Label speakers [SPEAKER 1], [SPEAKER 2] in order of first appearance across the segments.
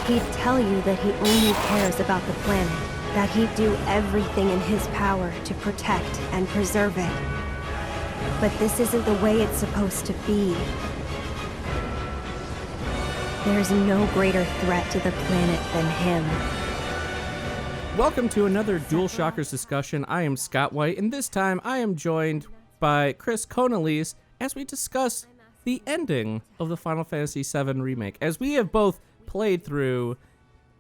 [SPEAKER 1] He'd tell you that he only cares about the planet, that he'd do everything in his power to protect and preserve it. But this isn't the way it's supposed to be. There's no greater threat to the planet than him.
[SPEAKER 2] Welcome to another DualShockers discussion. I am Scott White, and this time I am joined by Kris Cornelisse as we discuss the ending of the Final Fantasy VII Remake. As we have both played through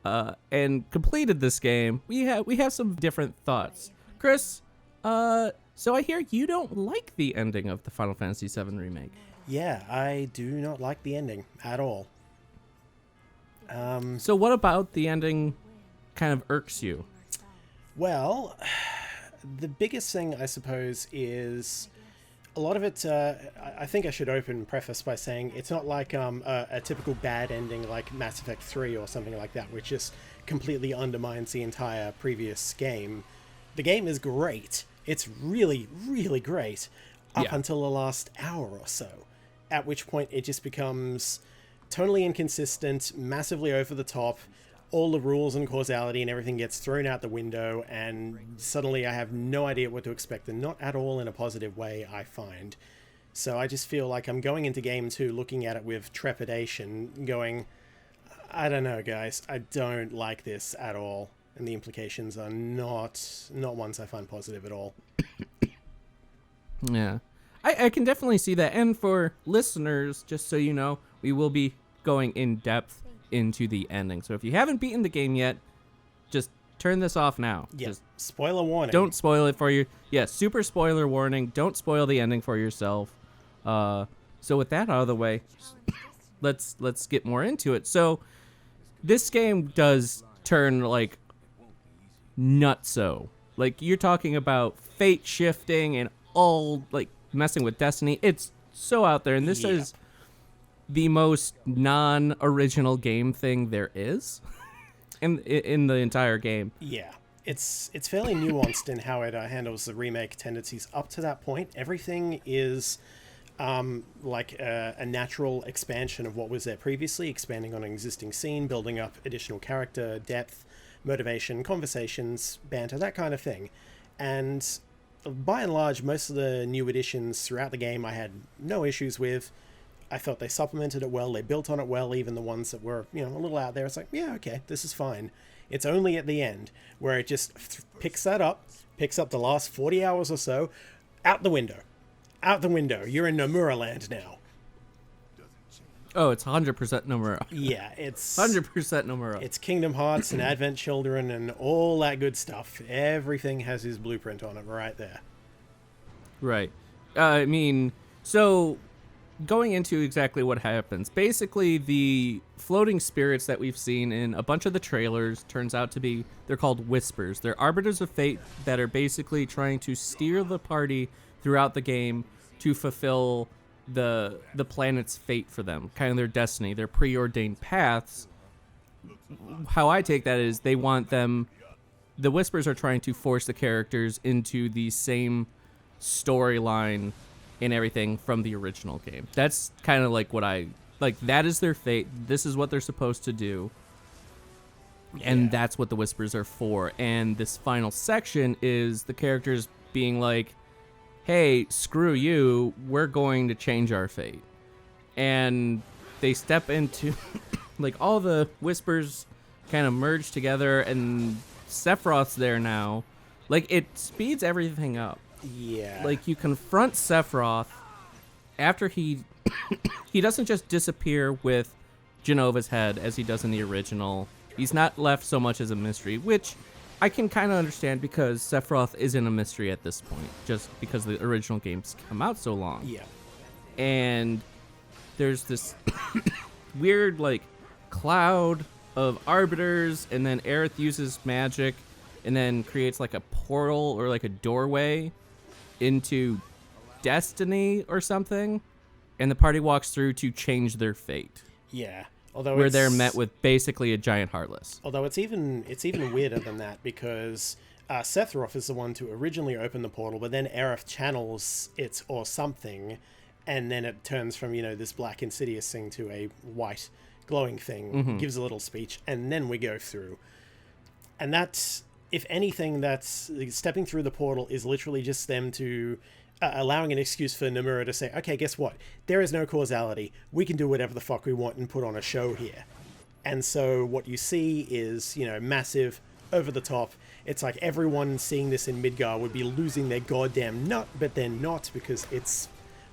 [SPEAKER 2] and completed this game, we have some different thoughts. Kris, so I hear you don't like the ending of the Final Fantasy VII Remake.
[SPEAKER 3] Yeah, I do not like the ending at all.
[SPEAKER 2] So what about the ending kind of irks you?
[SPEAKER 3] Well, the biggest thing, I suppose, is a lot of it. I think I should preface by saying it's not like a typical bad ending like Mass Effect 3 or something like that, which just completely undermines the entire previous game. The game is great. It's really, really great up until the last hour or so, at which point it just becomes totally inconsistent, massively over the top. All the rules and causality and everything gets thrown out the window, and suddenly I have no idea what to expect, and not at all in a positive way, I find. So I just feel like I'm going into Game 2 looking at it with trepidation, going, I don't know, guys, I don't like this at all. And the implications are not ones I find positive at all.
[SPEAKER 2] Yeah. I can definitely see that. And for listeners, just so you know, we will be going in depth into the ending. So if you haven't beaten the game yet, just turn this off now.
[SPEAKER 3] Yeah,
[SPEAKER 2] just
[SPEAKER 3] spoiler warning.
[SPEAKER 2] Don't spoil it for you. Yeah, super spoiler warning. Don't spoil the ending for yourself. So with that out of the way, let's get more into it. So this game does turn like nutso. Like you're talking about fate shifting and all like messing with destiny. It's so out there, and this is the most non-original game thing there is in the entire game.
[SPEAKER 3] Yeah, it's fairly nuanced in how it handles the remake tendencies up to that point. Everything is like a natural expansion of what was there previously, expanding on an existing scene, building up additional character depth, motivation, conversations, banter, that kind of thing. And by and large, most of the new additions throughout the game I had no issues with. I felt they supplemented it well, they built on it well, even the ones that were, a little out there. It's like, yeah, okay, this is fine. It's only at the end where it just picks up the last 40 hours or so, out the window. Out the window. You're in Nomura land now.
[SPEAKER 2] Oh, it's 100% Nomura.
[SPEAKER 3] Yeah, it's
[SPEAKER 2] 100% Nomura.
[SPEAKER 3] It's Kingdom Hearts and Advent Children and all that good stuff. Everything has his blueprint on it right there.
[SPEAKER 2] Right. I mean, so going into exactly what happens, basically the floating spirits that we've seen in a bunch of the trailers turns out to be, they're called Whispers. They're arbiters of fate that are basically trying to steer the party throughout the game to fulfill the planet's fate for them, kind of their destiny, their preordained paths. How I take that is they want them, the Whispers are trying to force the characters into the same storyline and everything from the original game. That's kind of like what that is their fate. This is what they're supposed to do. And that's what the Whispers are for. And this final section is the characters being like, hey, screw you, we're going to change our fate. And they step into, like, all the Whispers kind of merge together, and Sephiroth's there now. Like, it speeds everything up.
[SPEAKER 3] Yeah.
[SPEAKER 2] Like, you confront Sephiroth after he doesn't just disappear with Genova's head as he does in the original. He's not left so much as a mystery, which I can kind of understand because Sephiroth isn't a mystery at this point, just because the original games come out so long.
[SPEAKER 3] Yeah.
[SPEAKER 2] And there's this weird, like, cloud of arbiters, and then Aerith uses magic and then creates, like, a portal or, like, a doorway into destiny or something, and the party walks through to change their fate.
[SPEAKER 3] Yeah. Although
[SPEAKER 2] where they're met with basically a giant Heartless.
[SPEAKER 3] Although it's even weirder than that, because Sephiroth is the one to originally open the portal, but then Aerith channels it or something, and then it turns from, this black insidious thing to a white glowing thing, gives a little speech, and then we go through. And that's, if anything, that's stepping through the portal is literally just them to allowing an excuse for Nomura to say, okay, guess what? There is no causality. We can do whatever the fuck we want and put on a show here. And so what you see is, you know, massive, over the top. It's like everyone seeing this in Midgar would be losing their goddamn nut, but they're not, because it's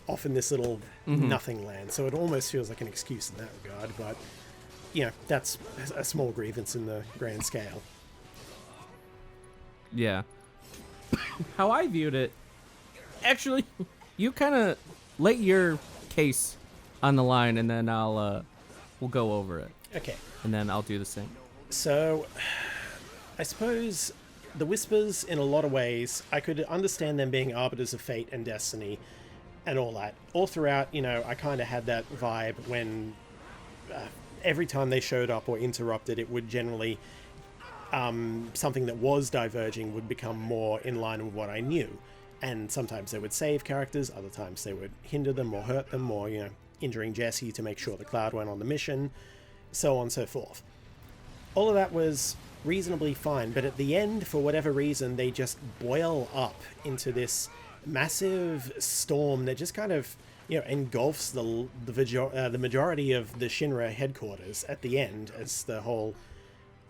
[SPEAKER 3] off in this little nothing land. So it almost feels like an excuse in that regard, but, you know, that's a small grievance in the grand scale.
[SPEAKER 2] Yeah. How I viewed it, actually, you kind of lay your case on the line, and then we'll go over it.
[SPEAKER 3] Okay.
[SPEAKER 2] And then I'll do the same.
[SPEAKER 3] So, I suppose the Whispers, in a lot of ways, I could understand them being arbiters of fate and destiny and all that. All throughout, you know, I kind of had that vibe when every time they showed up or interrupted, it would generally, something that was diverging would become more in line with what I knew. And sometimes they would save characters, other times they would hinder them or hurt them, or, you know, injuring Jesse to make sure the Cloud went on the mission, so on and so forth. All of that was reasonably fine, but at the end, for whatever reason, they just boil up into this massive storm that just kind of, you know, engulfs the majority of the Shinra headquarters at the end, as the whole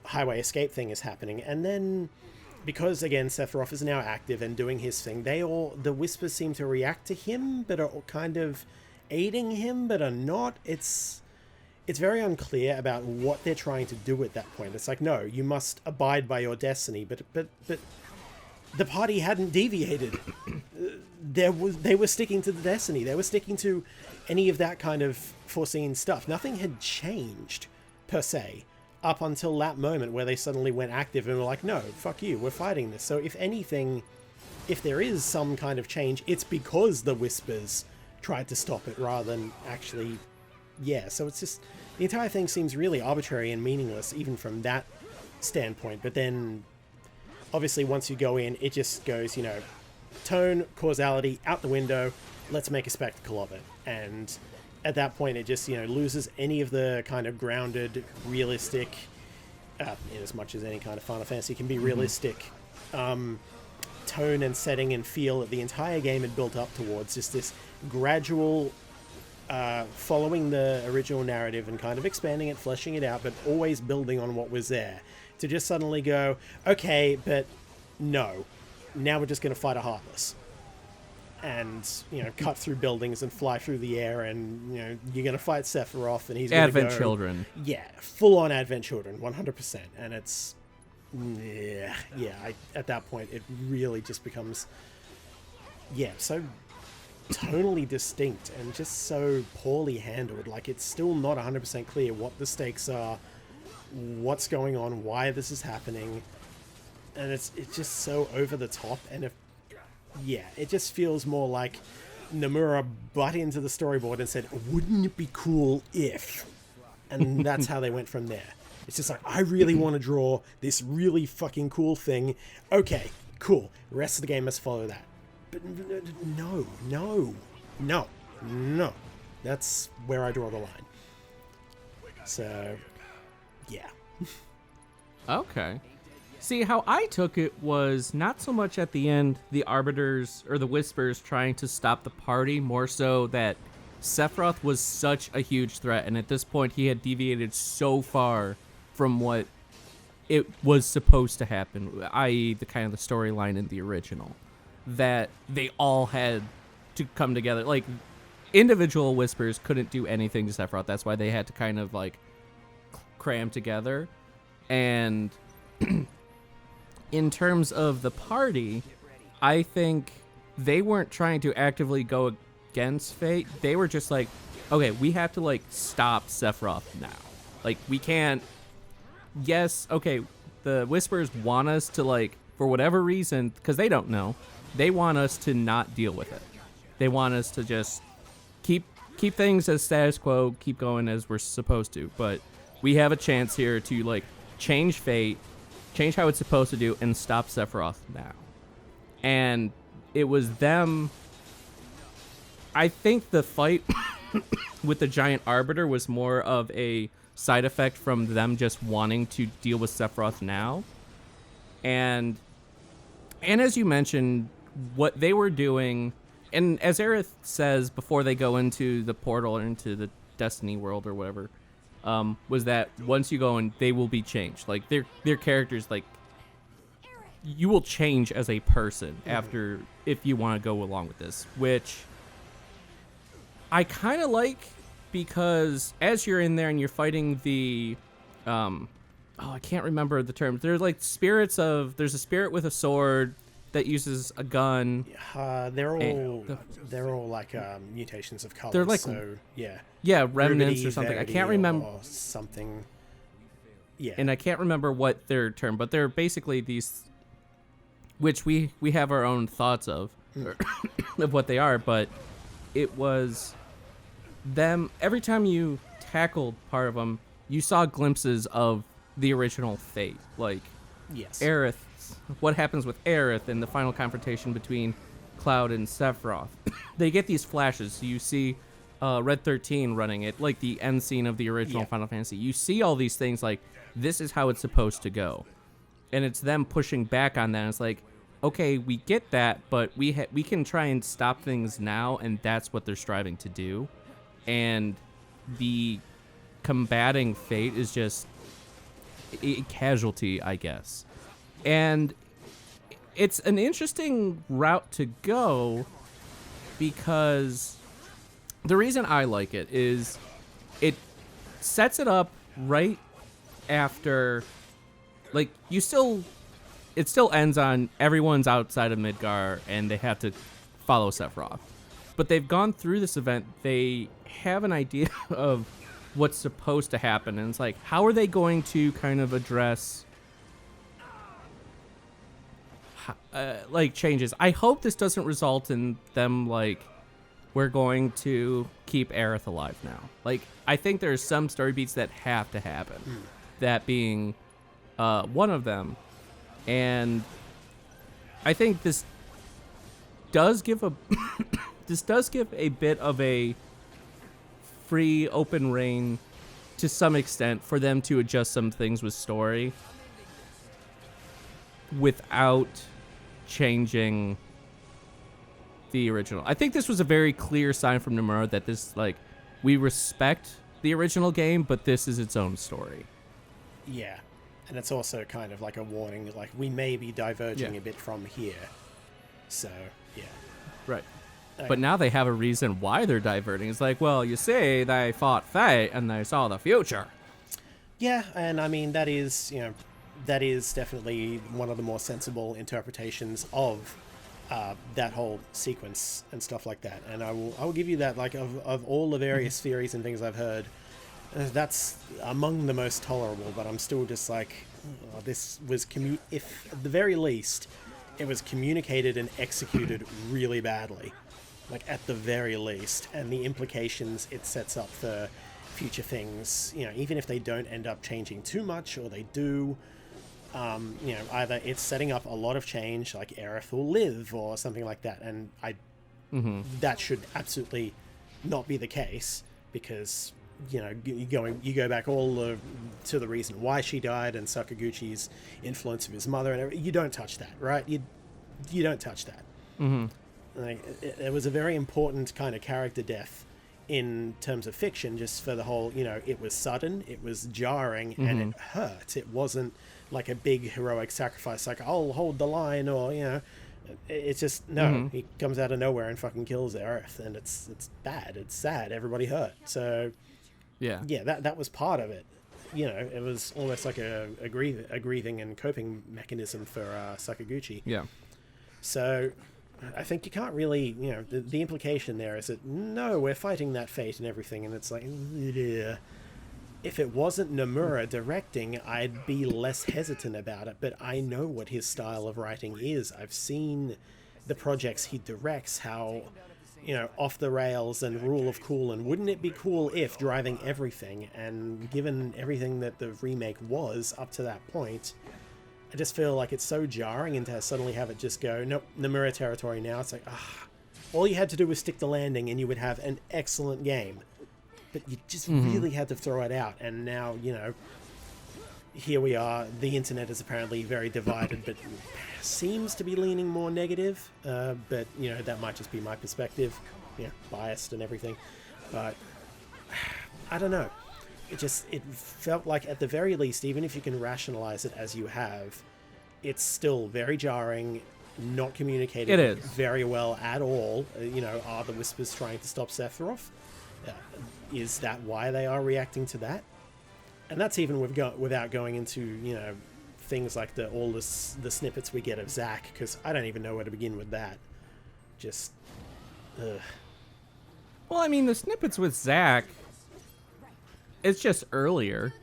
[SPEAKER 3] highway escape thing is happening. And then, because again Sephiroth is now active and doing his thing, the Whispers seem to react to him, but are kind of aiding him, but are not. It's very unclear about what they're trying to do at that point. It's like, no, you must abide by your destiny, but the party hadn't deviated. They were sticking to the destiny. They were sticking to any of that kind of foreseen stuff. Nothing had changed, per se, up until that moment where they suddenly went active and were like, no, fuck you, we're fighting this. So if anything, if there is some kind of change, it's because the Whispers tried to stop it rather than actually... Yeah, so it's just, the entire thing seems really arbitrary and meaningless, even from that standpoint. But then, obviously, once you go in, it just goes, you know, tone, causality, out the window, let's make a spectacle of it. And at that point, it just, you know, loses any of the kind of grounded, realistic, in as much as any kind of Final Fantasy can be realistic, tone and setting and feel that the entire game had built up towards. Just this gradual... following the original narrative and kind of expanding it, fleshing it out, but always building on what was there. To just suddenly go, okay, but no, now we're just going to fight a Heartless. And, you know, cut through buildings and fly through the air, and, you know, you're going to fight Sephiroth, and he's going to go...
[SPEAKER 2] Advent Children.
[SPEAKER 3] Yeah, full-on Advent Children, 100%. And it's... at that point, it really just becomes... Yeah, so... tonally distinct and just so poorly handled. Like, it's still not 100% clear what the stakes are, what's going on, why this is happening, and it's just so over the top. And it just feels more like Nomura butt into the storyboard and said, wouldn't it be cool if, and that's how they went from there. It's just like, I really want to draw this really fucking cool thing. Okay, cool, the rest of the game must follow that. But no. That's where I draw the line. So, yeah.
[SPEAKER 2] Okay. See, how I took it was not so much at the end the Arbiters or the Whispers trying to stop the party, more so that Sephiroth was such a huge threat, and at this point he had deviated so far from what it was supposed to happen, i.e. the kind of the storyline in the original, that they all had to come together. Like, individual Whispers couldn't do anything to Sephiroth. That's why they had to kind of, like, cram together. And in terms of the party, I think they weren't trying to actively go against fate. They were just like, okay, we have to, like, stop Sephiroth now. Like, we can't... Yes, okay, the Whispers want us to, like, for whatever reason, because they don't know, they want us to not deal with it. They want us to just keep things as status quo, keep going as we're supposed to. But we have a chance here to, like, change fate, change how it's supposed to do, and stop Sephiroth now. And it was them... I think the fight with the giant arbiter was more of a side effect from them just wanting to deal with Sephiroth now. And as you mentioned, what they were doing, and as Aerith says before they go into the portal or into the Destiny world or whatever, was that once you go in, they will be changed. Like their characters, like you will change as a person after, if you want to go along with this, which I kind of like, because as you're in there and you're fighting the, I can't remember the term. There's like spirits of, there's a spirit with a sword that uses a gun.
[SPEAKER 3] They're all like mutations of color.
[SPEAKER 2] They're like,
[SPEAKER 3] so yeah,
[SPEAKER 2] remnants
[SPEAKER 3] Rubidity,
[SPEAKER 2] or something. I
[SPEAKER 3] Verity,
[SPEAKER 2] can't remember
[SPEAKER 3] or something. Yeah,
[SPEAKER 2] and I can't remember what their term, but they're basically these, which we have our own thoughts of of what they are. But it was them, every time you tackled part of them, you saw glimpses of the original Fate, like
[SPEAKER 3] yes,
[SPEAKER 2] Aerith, what happens with Aerith in the final confrontation between Cloud and Sephiroth. They get these flashes. So you see Red 13 running it, like the end scene of the original Final Fantasy. You see all these things like, this is how it's supposed to go. And it's them pushing back on that. It's like, okay, we get that, but we can try and stop things now, and that's what they're striving to do. And the combating Fate is just a casualty, I guess. And it's an interesting route to go, because the reason I like it is it sets it up right after, like, it still ends on everyone's outside of Midgar and they have to follow Sephiroth. But they've gone through this event. They have an idea of what's supposed to happen. And it's like, how are they going to kind of address like changes? I hope this doesn't result in them like, we're going to keep Aerith alive now. Like, I think there's some story beats that have to happen. That being one of them. And I think this does give a bit of a free open reign to some extent for them to adjust some things with story without changing the original. I think this was a very clear sign from Nomura that this, like, we respect the original game, but this is its own story.
[SPEAKER 3] Yeah. And it's also kind of like a warning, like, we may be diverging a bit from here. So, yeah.
[SPEAKER 2] Right. But now they have a reason why they're diverting. It's like, well, you see, they fought Fate and they saw the future.
[SPEAKER 3] Yeah, and I mean, that is definitely one of the more sensible interpretations of that whole sequence and stuff like that. And I will give you that, like, of all the various theories and things I've heard, that's among the most tolerable, but I'm still just like, this was, if at the very least, it was communicated and executed really badly. Like, at the very least. And the implications it sets up for future things, even if they don't end up changing too much, or they do, either it's setting up a lot of change, like Aerith will live, or something like that. And that should absolutely not be the case, because you go back to the reason why she died and Sakaguchi's influence of his mother and everything. You don't touch that, right? You don't touch that. Like, it was a very important kind of character death in terms of fiction, just for the whole, it was sudden, it was jarring, and it hurt. It wasn't like a big heroic sacrifice, like, I'll hold the line, or, it's just, no, he comes out of nowhere and fucking kills Aerith, and it's bad, it's sad, everybody hurt. So, yeah, that was part of it. It was almost like a grieving and coping mechanism for Sakaguchi. Yeah. So I think you can't really, the implication there is that, no, we're fighting that fate and everything, and it's like, yeah. If it wasn't Nomura directing, I'd be less hesitant about it, but I know what his style of writing is. I've seen the projects he directs, how, off the rails and rule of cool, and wouldn't it be cool if driving everything, and given everything that the remake was up to that point, I just feel like it's so jarring, and to suddenly have it just go, nope, Nomura territory now, it's like, All you had to do was stick the landing and you would have an excellent game. But you just really had to throw it out. And now, you know, here we are. The internet is apparently very divided, but seems to be leaning more negative. But, you know, that might just be my perspective. Yeah, biased and everything. But I don't know. It felt like, at the very least, even if you can rationalize it as you have, it's still very jarring, not communicated very well at all. You know, are the Whispers trying to stop Sephiroth? Is that why they are reacting to that? And that's even without going into, you know, things like all the snippets we get of Zack, because I don't even know where to begin with that. Just, ugh.
[SPEAKER 2] Well, I mean, the snippets with Zack, it's just earlier.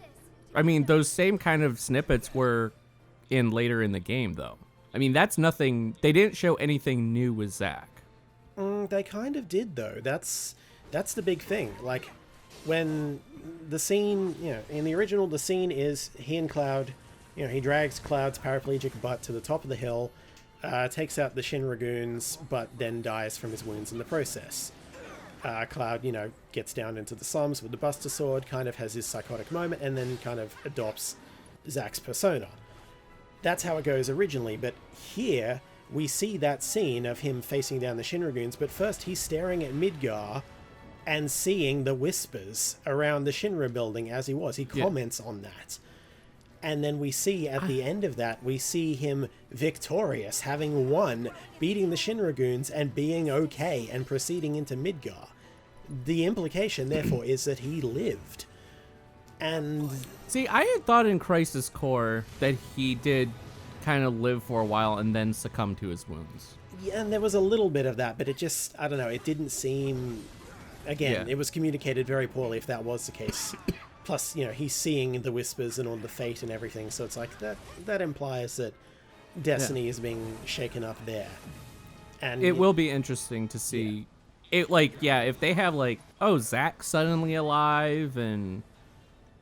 [SPEAKER 2] I mean, those same kind of snippets were in later in the game, though. I mean, that's nothing. They didn't show anything new with Zack.
[SPEAKER 3] They kind of did, though. That's the big thing. Like, when the scene, you know, in the original, the scene is he and Cloud, you know, he drags Cloud's paraplegic butt to the top of the hill, takes out the Shinra goons, but then dies from his wounds in the process. Cloud, you know, gets down into the slums with the Buster Sword, kind of has his psychotic moment, and then kind of adopts Zack's persona. That's how it goes originally, but here we see that scene of him facing down the Shinra goons, but first he's staring at Midgar and seeing the Whispers around the Shinra building as he was. He comments on that. And then we see at the end of that, we see him victorious, having won, beating the Shinra goons and being okay and proceeding into Midgar. The implication, therefore, is that he lived. And
[SPEAKER 2] see, I had thought in Crisis Core that he did kind of live for a while and then succumb to his wounds.
[SPEAKER 3] Yeah, and there was a little bit of that, but it just, I don't know, it didn't seem... Again, it was communicated very poorly if that was the case. Plus, you know, he's seeing the Whispers and all the fate and everything, so it's like, that implies that Destiny is being shaken up there. And
[SPEAKER 2] it will be interesting to see... It, like, if they have, like, Zack suddenly alive, and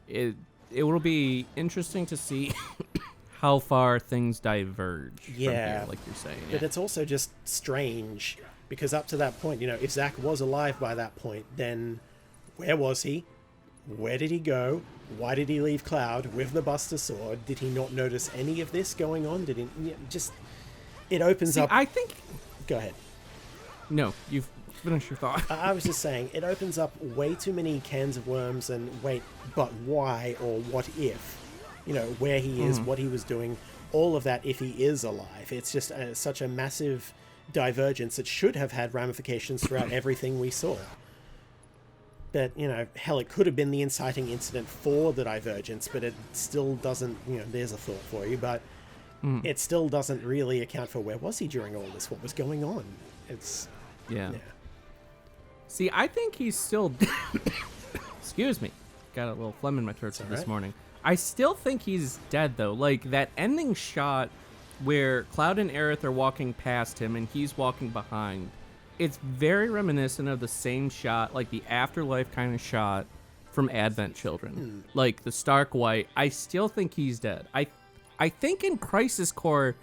[SPEAKER 2] it will be interesting to see how far things diverge from here, like you're saying.
[SPEAKER 3] But it's also just strange, because up to that point, you know, if Zack was alive by that point, then where was he? Where did he go? Why did he leave Cloud with the Buster Sword? Did he not notice any of this going on? Did he just... It opens up...
[SPEAKER 2] I think...
[SPEAKER 3] Go ahead.
[SPEAKER 2] No, you've finished your thought.
[SPEAKER 3] I was just saying, it opens up way too many cans of worms and wait, but why or what if? You know, where he is, what he was doing, all of that if he is alive. It's just such a massive divergence that should have had ramifications throughout everything we saw. But, you know, hell, it could have been the inciting incident for the divergence, but it still doesn't, you know, there's a thought for you, but it still doesn't really account for where was he during all this, what was going on. It's...
[SPEAKER 2] Yeah. See, I think he's still... Excuse me. Got a little phlegm in my throat this morning. I still think he's dead, though. Like, that ending shot where Cloud and Aerith are walking past him and he's walking behind, it's very reminiscent of the same shot, like the afterlife kind of shot from Advent Children. Like, the stark white. I still think he's dead. I think in Crisis Core,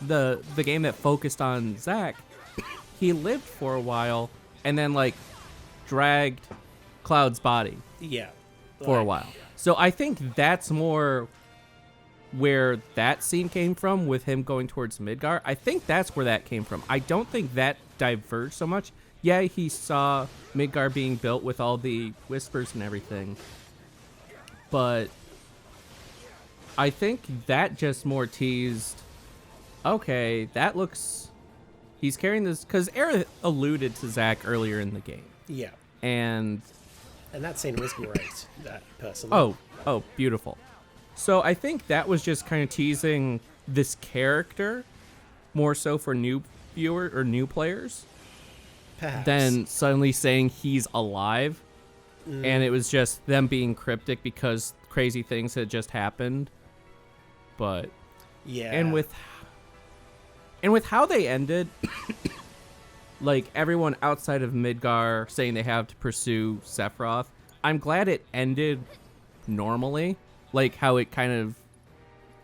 [SPEAKER 2] the game that focused on Zack, he lived for a while and then, like, dragged Cloud's body for a while. So I think that's more where that scene came from with him going towards Midgar. I think that's where that came from. I don't think that diverged so much. Yeah, he saw Midgar being built with all the Whispers and everything. But I think that just more teased, okay, that looks... He's carrying this... Because Aerith alluded to Zack earlier in the game.
[SPEAKER 3] Yeah.
[SPEAKER 2] And
[SPEAKER 3] that scene was great, that personally.
[SPEAKER 2] Oh, beautiful. So I think that was just kind of teasing this character more so for new viewer or new players.
[SPEAKER 3] Perhaps.
[SPEAKER 2] Than suddenly saying he's alive. And it was just them being cryptic because crazy things had just happened. But
[SPEAKER 3] yeah.
[SPEAKER 2] And with how they ended, like everyone outside of Midgar saying they have to pursue Sephiroth, I'm glad it ended normally, like how it kind of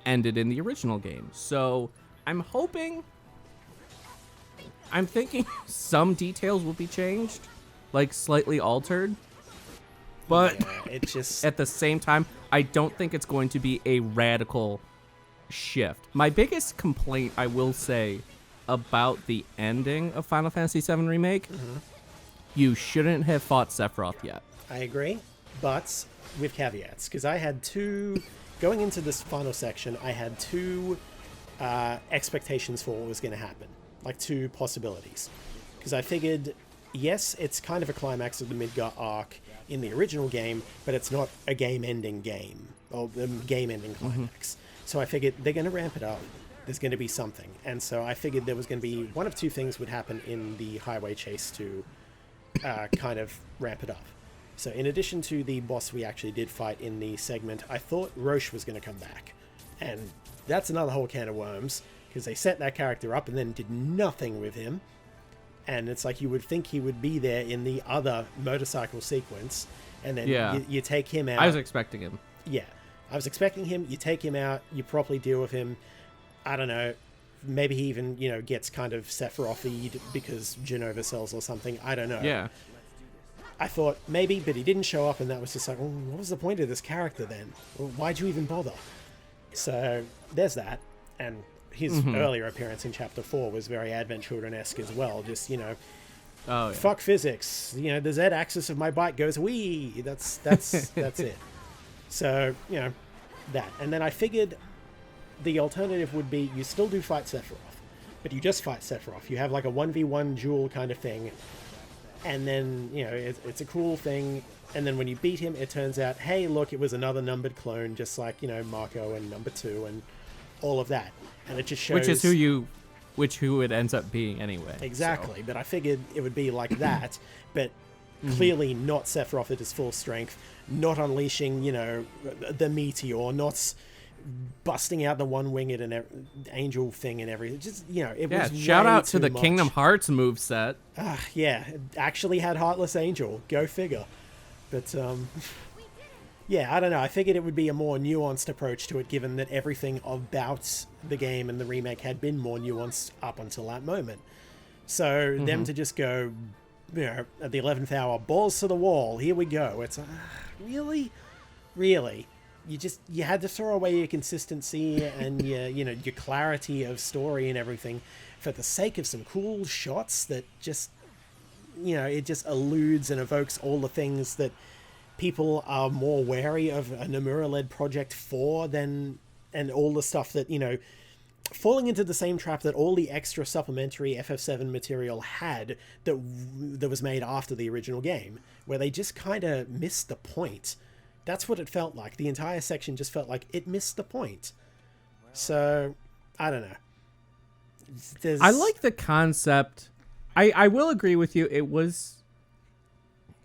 [SPEAKER 2] ended in the original game. So I'm hoping I'm thinking some details will be changed, like slightly altered. But
[SPEAKER 3] Yeah, it just...
[SPEAKER 2] at the same time, I don't think it's going to be a radical shift. My biggest complaint, I will say, about the ending of Final Fantasy VII Remake, you shouldn't have fought Sephiroth yet.
[SPEAKER 3] I agree, but with caveats, because I had two... Going into this final section, I had two expectations for what was going to happen. Like, two possibilities. Because I figured, yes, it's kind of a climax of the Midgar arc in the original game, but it's not a game-ending game, or a game-ending climax. So I figured they're going to ramp it up. There's going to be something. And so I figured there was going to be one of two things would happen in the highway chase to kind of ramp it up. So in addition to the boss we actually did fight in the segment, I thought Roche was going to come back. And that's another whole can of worms, because they set that character up and then did nothing with him. And it's like you would think he would be there in the other motorcycle sequence, and then you take him out.
[SPEAKER 2] I was expecting him.
[SPEAKER 3] Yeah. I was expecting him, you take him out, you properly deal with him. I don't know, maybe he even, gets kind of Sephiroth-y because Genova cells or something. I don't know.
[SPEAKER 2] Yeah.
[SPEAKER 3] I thought maybe, but he didn't show up, and that was just like, well, what was the point of this character then? Well, why'd you even bother? So there's that. And his earlier appearance in Chapter 4 was very Advent Children-esque as well. Just, fuck physics. The Z-axis of my bike goes wee. That's it. So, that. And then I figured the alternative would be you still do fight Sephiroth, but you just fight Sephiroth. You have like a 1v1 duel kind of thing. And then, it's a cool thing. And then when you beat him, it turns out, hey, look, it was another numbered clone, just like, Marco and number 2 and all of that. And it just shows...
[SPEAKER 2] Which who it ends up being anyway.
[SPEAKER 3] Exactly.
[SPEAKER 2] So.
[SPEAKER 3] But I figured it would be like that, but clearly not Sephiroth at his full strength, not unleashing, the meteor, not busting out the one-winged and angel thing and everything. Just, it was
[SPEAKER 2] shout
[SPEAKER 3] way
[SPEAKER 2] out to
[SPEAKER 3] too
[SPEAKER 2] the
[SPEAKER 3] much.
[SPEAKER 2] Kingdom Hearts moveset.
[SPEAKER 3] Yeah, it actually had Heartless Angel. Go figure. But, yeah, I don't know. I figured it would be a more nuanced approach to it, given that everything about the game and the remake had been more nuanced up until that moment. So them to just go, at the 11th hour, balls to the wall, here we go. It's really? Really? You had to throw away your consistency and your clarity of story and everything for the sake of some cool shots that just, it just alludes and evokes all the things that people are more wary of a Nomura-led project for than, and all the stuff that, falling into the same trap that all the extra supplementary FF7 material had that was made after the original game, where they just kind of missed the point. That's what it felt like. The entire section just felt like it missed the point. So, I don't know.
[SPEAKER 2] I like the concept. I will agree with you. It was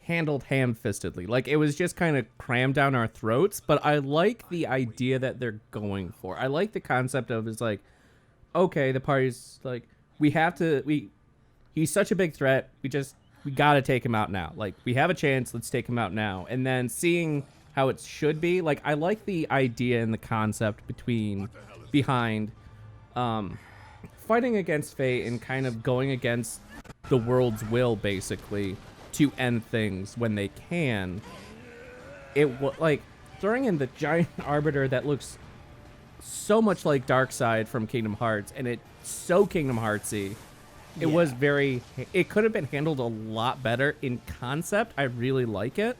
[SPEAKER 2] handled ham-fistedly. Like, it was just kind of crammed down our throats, but I like the idea that they're going for. I like the concept of, it's like, okay, the party's like, he's such a big threat, we gotta take him out now. Like, we have a chance, let's take him out now. And then seeing how it should be, like, I like the idea and the concept behind fighting against fate and kind of going against the world's will, basically, to end things when they can. Like, throwing in the giant arbiter that looks so much like Darkseid from Kingdom Hearts, and it's so Kingdom Heartsy. It could have been handled a lot better in concept. I really like it.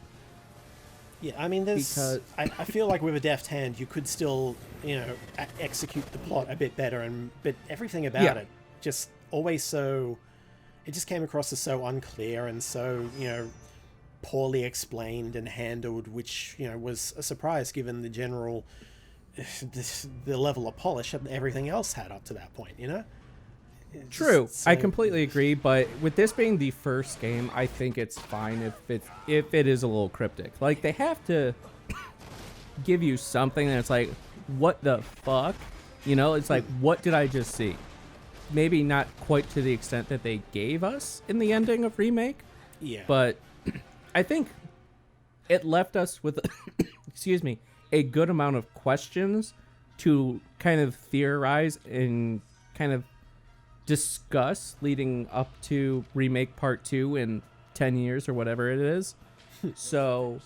[SPEAKER 3] Yeah, I mean, I feel like with a deft hand, you could still, execute the plot a bit better, but everything about it just always so... It just came across as so unclear and so, poorly explained and handled, which, was a surprise given the general... the level of polish that everything else had up to that point,
[SPEAKER 2] True. I completely agree, but with this being the first game, I think it's fine if it is a little cryptic. Like, they have to give you something that's like, what the fuck? It's like, what did I just see? Maybe not quite to the extent that they gave us in the ending of Remake.
[SPEAKER 3] Yeah.
[SPEAKER 2] But I think it left us with, excuse me, a good amount of questions to kind of theorize and kind of discuss leading up to Remake Part 2 in 10 years or whatever it is. So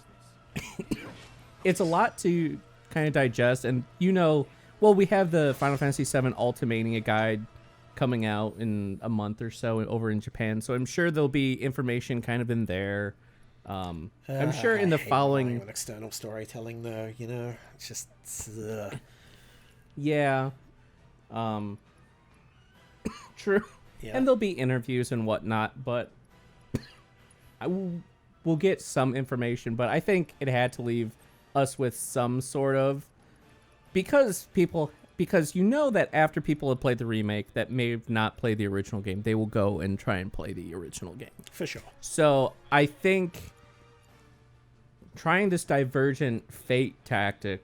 [SPEAKER 2] it's a lot to kind of digest. And, well, we have the Final Fantasy VII Ultimania guide coming out in a month or so over in Japan. So I'm sure there'll be information kind of in there. I'm sure in the following...
[SPEAKER 3] on external storytelling, though, it's just...
[SPEAKER 2] Yeah. True. Yeah. And there'll be interviews and whatnot, but we'll get some information. But I think it had to leave us with some sort of... Because that after people have played the remake that may have not played the original game, they will go and try and play the original game.
[SPEAKER 3] For sure.
[SPEAKER 2] So I think trying this divergent fate tactic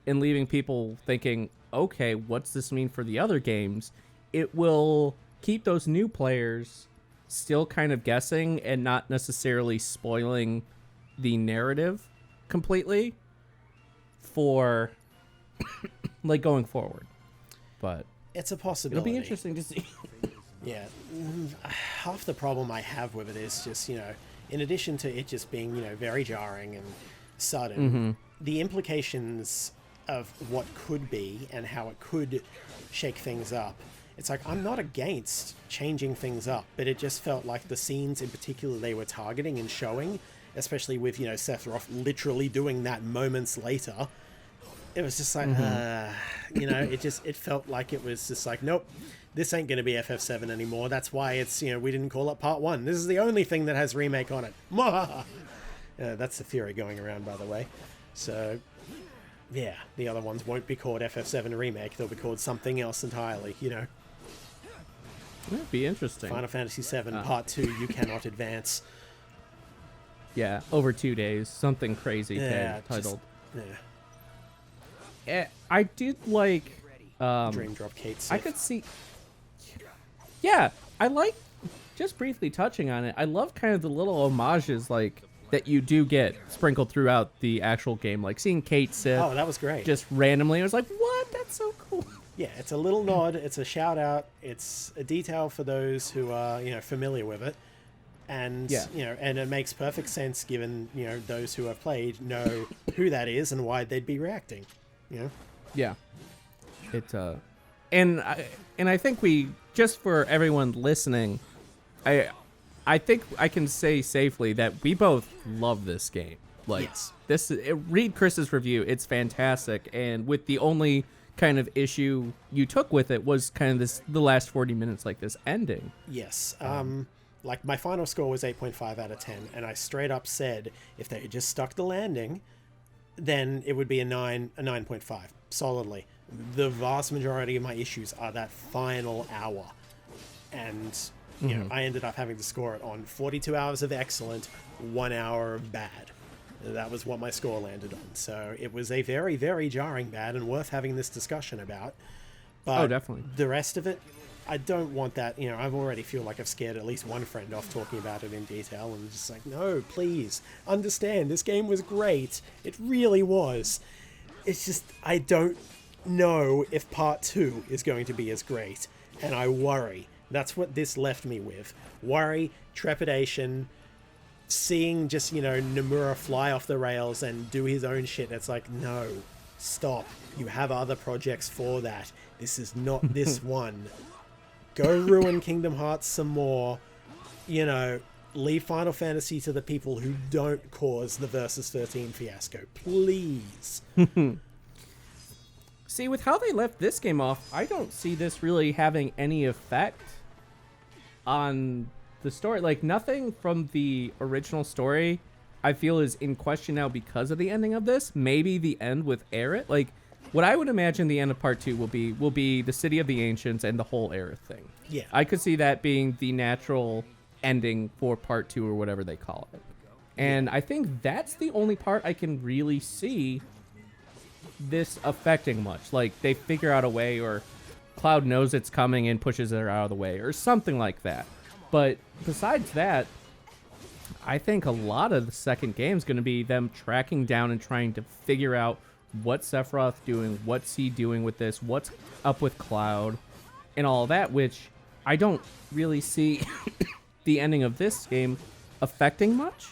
[SPEAKER 2] and leaving people thinking, okay, what's this mean for the other games? It will keep those new players still kind of guessing and not necessarily spoiling the narrative completely for like going forward. But
[SPEAKER 3] it's a possibility.
[SPEAKER 2] It'll be interesting to see.
[SPEAKER 3] Yeah. Half the problem I have with it is just, in addition to it just being, very jarring and sudden, the implications of what could be and how it could shake things up. It's like, I'm not against changing things up, but it just felt like the scenes in particular they were targeting and showing, especially with, Sephiroth literally doing that moments later, it was just like, it felt like it was just like, nope, this ain't going to be FF7 anymore. That's why it's, we didn't call it Part 1. This is the only thing that has Remake on it. That's the theory going around, by the way. So, yeah, the other ones won't be called FF7 Remake. They'll be called something else entirely,
[SPEAKER 2] That'd be interesting.
[SPEAKER 3] Final Fantasy VII Part 2, You Cannot Advance.
[SPEAKER 2] Yeah, over 2 days. Something crazy titled. I did like...
[SPEAKER 3] Dream Drop Kate Sif.
[SPEAKER 2] I could see... Yeah, I like... Just briefly touching on it, I love kind of the little homages, like, that you do get sprinkled throughout the actual game. Like, seeing Kate Sif...
[SPEAKER 3] Oh, that was great.
[SPEAKER 2] Just randomly. I was like, what? That's so cool.
[SPEAKER 3] Yeah, it's a little nod. It's a shout-out. It's a detail for those who are, familiar with it. And, and it makes perfect sense given, those who have played know who that is and why they'd be reacting.
[SPEAKER 2] Yeah. And I think we, just for everyone listening, I think I can say safely that we both love this game. Like, yes. Read Kris's review. It's fantastic. And with the only kind of issue you took with it was kind of the last 40 minutes, like this ending.
[SPEAKER 3] Yes. Like, my final score was 8.5 out of 10, and I straight up said if they had just stuck the landing, then it would be a 9.5, solidly. The vast majority of my issues are that final hour. And, I ended up having to score it on 42 hours of excellent, 1 hour of bad. That was what my score landed on. So it was a very, very jarring bad and worth having this discussion about. But
[SPEAKER 2] definitely.
[SPEAKER 3] The rest of it, I don't want that. I've already feel like I've scared at least one friend off talking about it in detail, and just like, no, please understand, this game was great. It really was. It's just, I don't know if Part 2 is going to be as great, and I worry. That's what this left me with. Worry, trepidation, seeing just, Nomura fly off the rails and do his own shit. It's like, no, stop. You have other projects for that. This is not this one. Go ruin Kingdom Hearts some more. Leave Final Fantasy to the people who don't cause the Versus 13 fiasco. Please.
[SPEAKER 2] See, with how they left this game off, I don't see this really having any effect on the story. Like, nothing from the original story I feel is in question now because of the ending of this. Maybe the end with Aerith. Like, what I would imagine the end of Part 2 will be the City of the Ancients and the whole Aerith thing.
[SPEAKER 3] Yeah.
[SPEAKER 2] I could see that being the natural ending for Part 2 or whatever they call it. And I think that's the only part I can really see this affecting much. Like, they figure out a way, or Cloud knows it's coming and pushes it out of the way, or something like that. But besides that, I think a lot of the second game is going to be them tracking down and trying to figure out what's Sephiroth doing, what's he doing with this, what's up with Cloud, and all that, which I don't really see the ending of this game affecting much.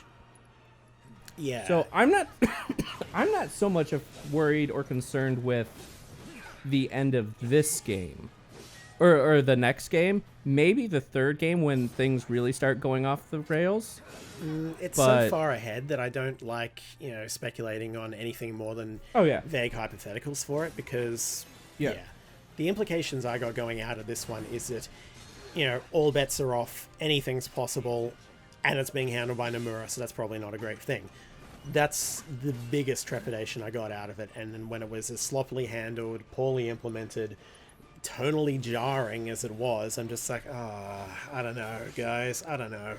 [SPEAKER 3] Yeah.
[SPEAKER 2] So I'm not I'm not so much worried or concerned with the end of this game or the next game. Maybe the third game when things really start going off the rails.
[SPEAKER 3] It's
[SPEAKER 2] but-
[SPEAKER 3] so far ahead that I don't like, speculating on anything more than
[SPEAKER 2] Oh, yeah.
[SPEAKER 3] vague hypotheticals for it, because
[SPEAKER 2] Yeah.
[SPEAKER 3] the implications I got going out of this one is that, all bets are off, anything's possible, and it's being handled by Nomura, so that's probably not a great thing. That's the biggest trepidation I got out of it, and then when it was as sloppily handled, poorly implemented, tonally jarring as it was, I'm just like, I don't know, guys, I don't know.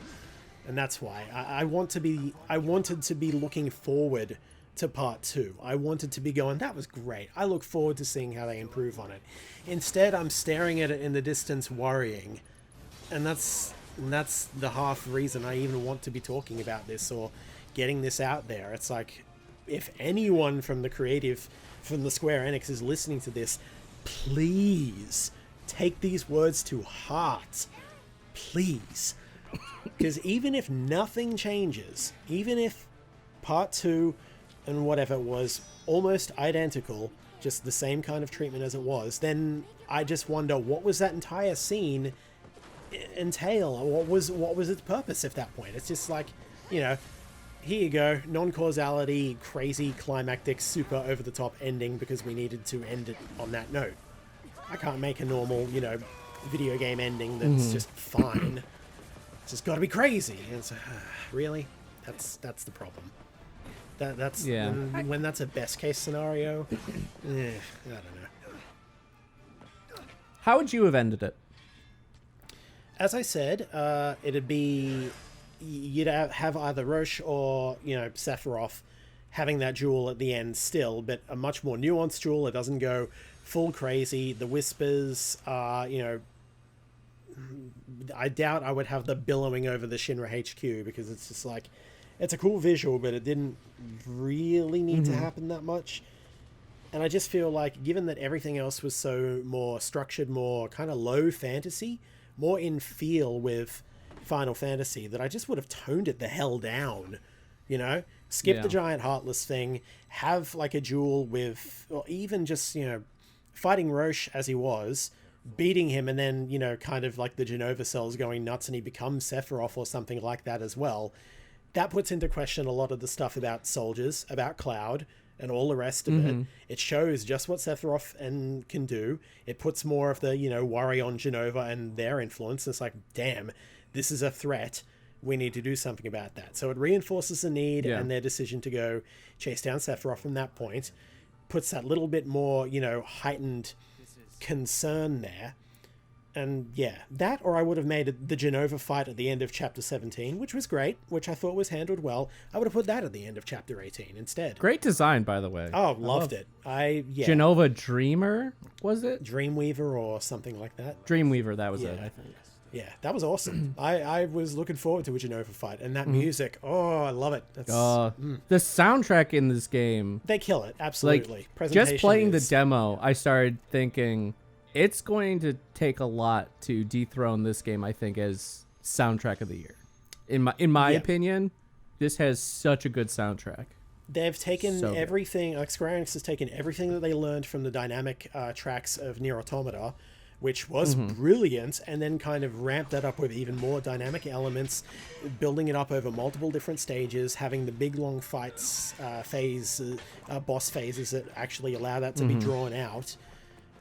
[SPEAKER 3] And that's why I wanted to be looking forward to part 2. I wanted to be going, that was great. I look forward to seeing how they improve on it. Instead, I'm staring at it in the distance, worrying. And that's the half reason I even want to be talking about this or getting this out there. It's like, if anyone from the Square Enix is listening to this, please take these words to heart. Please. Because even if nothing changes, even if part 2 and whatever was almost identical, just the same kind of treatment as it was, then I just wonder, what was that entire scene entail? What was its purpose at that point? It's just like, here you go, non-causality, crazy, climactic, super over-the-top ending because we needed to end it on that note. I can't make a normal, video game ending that's just fine. It's just got to be crazy. And it's really, that's the problem. That's when that's a best case scenario. I don't know.
[SPEAKER 2] How would you have ended it?
[SPEAKER 3] As I said, it'd be you'd have either Roche or Sephiroth having that duel at the end still, but a much more nuanced duel. It doesn't go full crazy. The whispers are, I doubt I would have the billowing over the Shinra HQ, because it's just like, it's a cool visual, but it didn't really need to happen that much. And I just feel like, given that everything else was so more structured, more kind of low fantasy, more in feel with Final Fantasy, that I just would have toned it the hell down, skip the giant heartless thing, have like a duel with, or even just, fighting Roche as he was, beating him, and then, kind of like the Genova cells going nuts and he becomes Sephiroth or something like that as well. That puts into question a lot of the stuff about soldiers, about Cloud, and all the rest of it. It shows just what Sephiroth can do. It puts more of the, worry on Genova and their influence. It's like, damn, this is a threat. We need to do something about that. So it reinforces the need and their decision to go chase down Sephiroth from that point. Puts that little bit more, heightened concern there. And that, or I would have made the Genova fight at the end of Chapter 17, which was great, which I thought was handled well. I would have put that at the end of Chapter 18 instead.
[SPEAKER 2] Great design, by the way.
[SPEAKER 3] Oh, loved it.
[SPEAKER 2] Genova Dreamer, was it?
[SPEAKER 3] Dreamweaver or something like that.
[SPEAKER 2] Dreamweaver, that was it, I think.
[SPEAKER 3] Yeah, that was awesome. I was looking forward to a Genova fight, and that music, I love it. That's,
[SPEAKER 2] the soundtrack in this game,
[SPEAKER 3] they kill it, absolutely.
[SPEAKER 2] Like, just playing the demo, I started thinking, it's going to take a lot to dethrone this game, I think, as soundtrack of the year. In my opinion, this has such a good soundtrack.
[SPEAKER 3] They've taken everything, like Square Enix has taken everything that they learned from the dynamic tracks of Nier Automata, which was brilliant, and then kind of ramped that up with even more dynamic elements, building it up over multiple different stages, having the big long fights boss phases that actually allow that to be drawn out.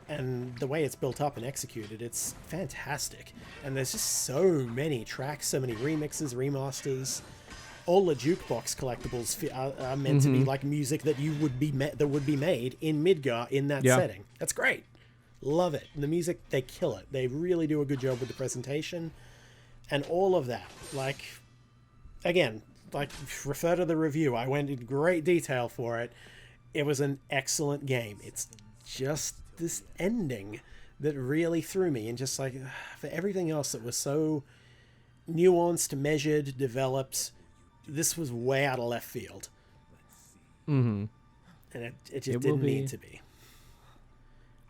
[SPEAKER 3] And the way it's built up and executed, it's fantastic. And there's just so many tracks, so many remixes, remasters. All the jukebox collectibles are meant to be like music that would be made in Midgar in that setting. That's great. Love it. And the music, they kill it. They really do a good job with the presentation and all of that. Like, again, refer to the review. I went in great detail for it. It was an excellent game. It's just this ending that really threw me, and just like, for everything else that was so nuanced, measured, developed, this was way out of left field. And it just didn't need to be.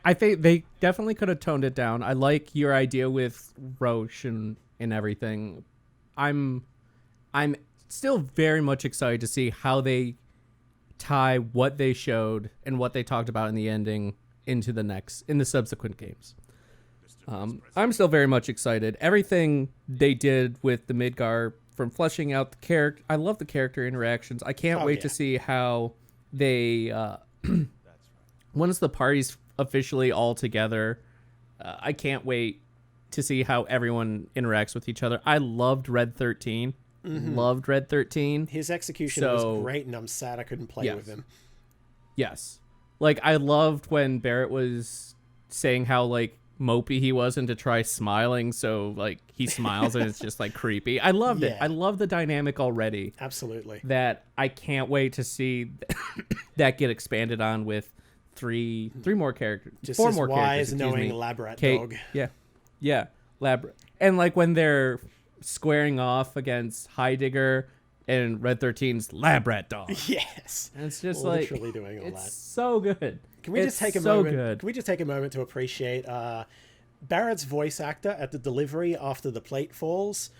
[SPEAKER 2] I think they definitely could have toned it down. I like your idea with Roche and everything. I'm still very much excited to see how they tie what they showed and what they talked about in the ending into in the subsequent games. I'm still very much excited. Everything they did with the Midgar, from fleshing out the character, I love the character interactions. I can't wait to see how they once the party's officially all together. I can't wait to see how everyone interacts with each other. I loved Red 13. Loved Red 13.
[SPEAKER 3] His execution was great, and I'm sad I couldn't play with him.
[SPEAKER 2] Yes. Like, I loved when Barrett was saying how, like, mopey he was and to try smiling, so, like, he smiles and it's just, like, creepy. I loved it. I love the dynamic already.
[SPEAKER 3] Absolutely.
[SPEAKER 2] That I can't wait to see that get expanded on with three more characters.
[SPEAKER 3] Just
[SPEAKER 2] four
[SPEAKER 3] as
[SPEAKER 2] more
[SPEAKER 3] wise,
[SPEAKER 2] characters.
[SPEAKER 3] knowing lab rat
[SPEAKER 2] Kate,
[SPEAKER 3] dog.
[SPEAKER 2] Yeah. Lab. And, like, when they're squaring off against Heidegger and Red 13's lab rat dog.
[SPEAKER 3] Yes.
[SPEAKER 2] And it's just
[SPEAKER 3] literally doing all
[SPEAKER 2] it's
[SPEAKER 3] that.
[SPEAKER 2] so good.
[SPEAKER 3] Can we just take a moment? Can we just take a moment to appreciate Barrett's voice actor at the delivery after the plate falls?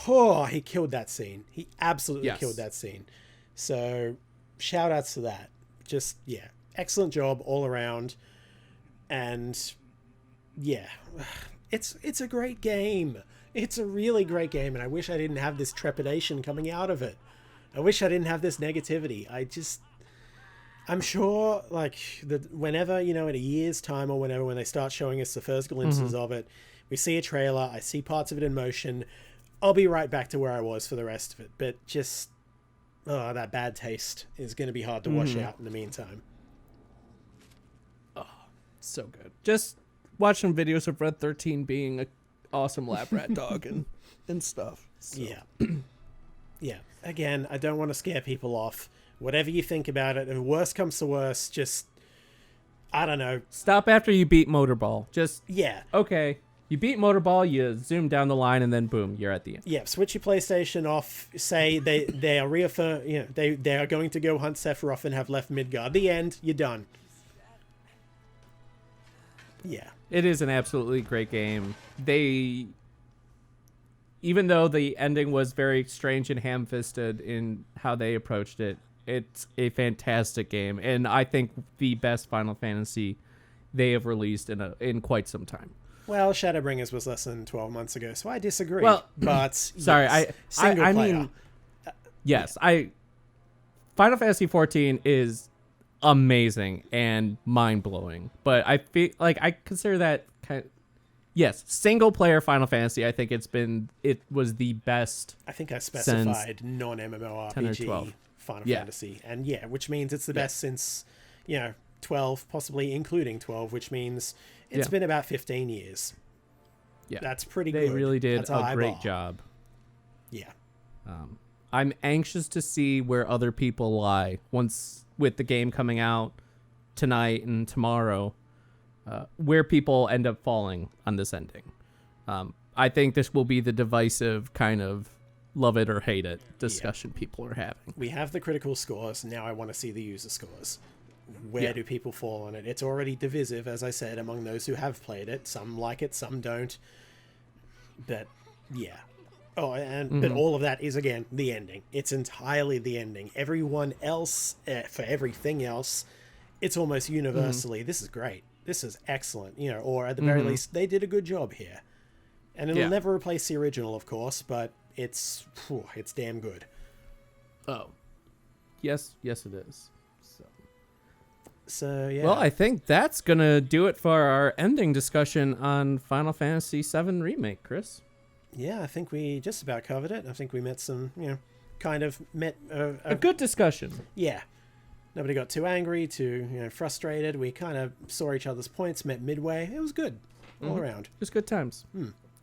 [SPEAKER 3] Oh, he killed that scene. He absolutely killed that scene. So, shout outs to that. Just excellent job all around. And it's a great game. It's a really great game, and I wish I didn't have this trepidation coming out of it. I wish I didn't have this negativity. I'm sure, like, that whenever, in a year's time or whenever, when they start showing us the first glimpses of it, we see a trailer, I see parts of it in motion, I'll be right back to where I was for the rest of it. But just, that bad taste is going to be hard to wash out in the meantime.
[SPEAKER 2] Oh, so good. Just watch some videos of Red 13 being a awesome lab rat dog and stuff. So.
[SPEAKER 3] Yeah. Again, I don't want to scare people off. Whatever you think about it, if worst comes to worst, just, I don't know.
[SPEAKER 2] Stop after you beat Motorball. Just,
[SPEAKER 3] okay.
[SPEAKER 2] You beat Motorball, you zoom down the line, and then boom, you're at the end.
[SPEAKER 3] Yeah, switch your PlayStation off. Say they are they are going to go hunt Sephiroth and have left Midgard. The end. You're done. Yeah.
[SPEAKER 2] It is an absolutely great game. Even though the ending was very strange and ham-fisted in how they approached it, it's a fantastic game, and I think the best Final Fantasy they have released in quite some time.
[SPEAKER 3] Well, Shadowbringers was less than 12 months ago, so I disagree.
[SPEAKER 2] Well,
[SPEAKER 3] but
[SPEAKER 2] sorry,
[SPEAKER 3] yes,
[SPEAKER 2] I mean, yes, Final Fantasy 14 is amazing and mind-blowing, but I feel like I consider that single player Final Fantasy. I think it was the best.
[SPEAKER 3] I think I specified non-MMORPG Final Fantasy, and which means it's the best since 12, possibly including 12, which means it's been about 15 years. Yeah, that's pretty good.
[SPEAKER 2] They really did a great job.
[SPEAKER 3] Yeah.
[SPEAKER 2] I'm anxious to see where other people lie once with the game coming out tonight and tomorrow, where people end up falling on this ending. I think this will be the divisive kind of love it or hate it discussion people are having.
[SPEAKER 3] We have the critical scores. Now I want to see the user scores. Where do people fall on it? It's already divisive, as I said, among those who have played it. Some like it, some don't. But, yeah. Oh, and but all of that is, again, the ending. It's entirely the ending. Everyone else, for everything else, it's almost universally, this is great. This is excellent. Or at the very least, they did a good job here. And it'll never replace the original, of course, but it's damn good.
[SPEAKER 2] Oh. Yes, it is.
[SPEAKER 3] So, yeah.
[SPEAKER 2] Well, I think that's going to do it for our ending discussion on Final Fantasy VII Remake, Kris.
[SPEAKER 3] Yeah, I think we just about covered it. I think we met some,
[SPEAKER 2] a good discussion.
[SPEAKER 3] Yeah. Nobody got too angry, too, frustrated. We kind of saw each other's points, met midway. It was good all around.
[SPEAKER 2] Just good times.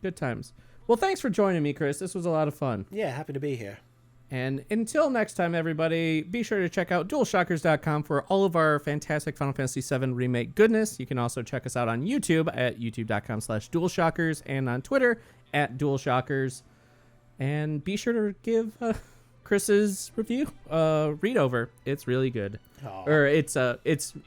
[SPEAKER 2] Good times. Well, thanks for joining me, Kris. This was a lot of fun.
[SPEAKER 3] Yeah, happy to be here.
[SPEAKER 2] And until next time, everybody, be sure to check out DualShockers.com for all of our fantastic Final Fantasy VII Remake goodness. You can also check us out on YouTube at youtube.com/DualShockers and on Twitter at DualShockers. And be sure to give Chris's review, read over. It's really good.
[SPEAKER 3] Aw.
[SPEAKER 2] Or it's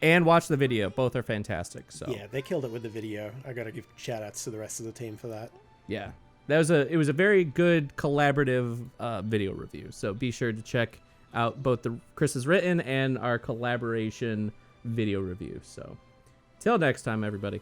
[SPEAKER 2] and watch the video. Both are fantastic. So
[SPEAKER 3] Yeah, they killed it with the video. I gotta give shout outs to the rest of the team for that.
[SPEAKER 2] yeah, it was a very good collaborative video review. So be sure to check out both the Chris's written and our collaboration video review. So till next time, everybody.